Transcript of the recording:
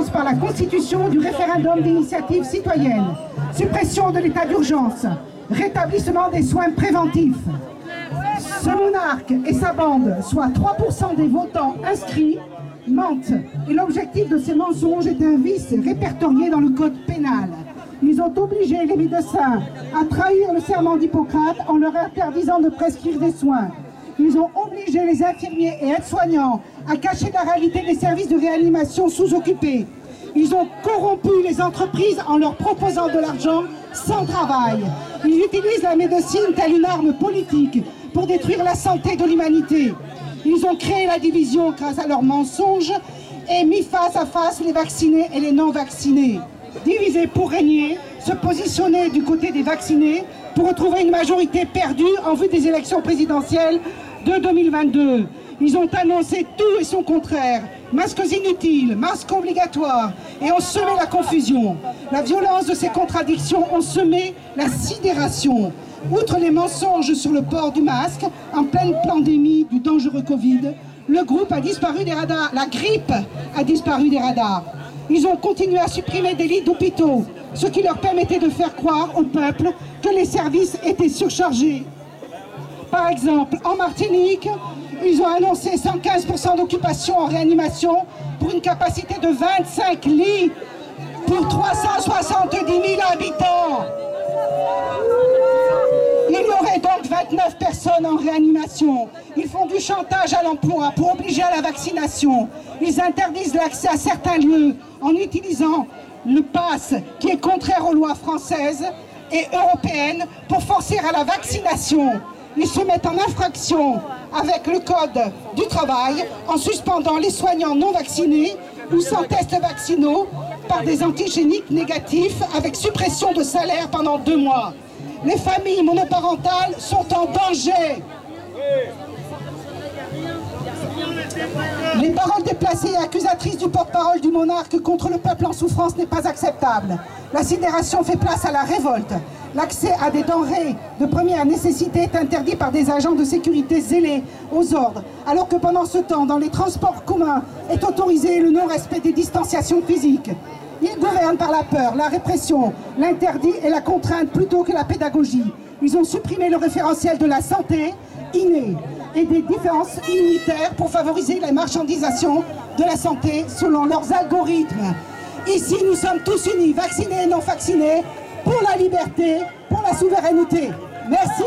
par la constitution du référendum d'initiative citoyenne, suppression de l'état d'urgence, rétablissement des soins préventifs. Ce monarque et sa bande, soit 3% des votants inscrits, mentent. Et l'objectif de ces mensonges est un vice répertorié dans le code pénal. Ils ont obligé les médecins à trahir le serment d'Hippocrate en leur interdisant de prescrire des soins. Ils ont obligé les infirmiers et aides-soignants à cacher la réalité des services de réanimation sous-occupés. Ils ont corrompu les entreprises en leur proposant de l'argent sans travail. Ils utilisent la médecine telle une arme politique pour détruire la santé de l'humanité. Ils ont créé la division grâce à leurs mensonges et mis face à face les vaccinés et les non-vaccinés. Diviser pour régner, se positionner du côté des vaccinés pour retrouver une majorité perdue en vue des élections présidentielles de 2022. Ils ont annoncé tout et son contraire. Masques inutiles, masques obligatoires, et ont semé la confusion. La violence de ces contradictions ont semé la sidération. Outre les mensonges sur le port du masque, en pleine pandémie du dangereux Covid, le groupe a disparu des radars, la grippe a disparu des radars. Ils ont continué à supprimer des lits d'hôpitaux, ce qui leur permettait de faire croire au peuple que les services étaient surchargés. Par exemple, en Martinique, ils ont annoncé 115% d'occupation en réanimation pour une capacité de 25 lits pour 370 000 habitants. Il y aurait donc 29 personnes en réanimation. Ils font du chantage à l'emploi pour obliger à la vaccination. Ils interdisent l'accès à certains lieux en utilisant le pass qui est contraire aux lois françaises et européennes pour forcer à la vaccination. Ils se mettent en infraction avec le code du travail en suspendant les soignants non vaccinés ou sans tests vaccinaux par des antigéniques négatifs avec suppression de salaire pendant 2 mois. Les familles monoparentales sont en danger. Les paroles déplacées et accusatrices du porte-parole du monarque contre le peuple en souffrance n'est pas acceptable. La sidération fait place à la révolte. L'accès à des denrées de première nécessité est interdit par des agents de sécurité zélés aux ordres, alors que pendant ce temps, dans les transports communs, est autorisé le non-respect des distanciations physiques. Ils gouvernent par la peur, la répression, l'interdit et la contrainte plutôt que la pédagogie. Ils ont supprimé le référentiel de la santé innée et des différences immunitaires pour favoriser la marchandisation de la santé selon leurs algorithmes. Ici, nous sommes tous unis, vaccinés et non vaccinés, pour la liberté, pour la souveraineté. Merci.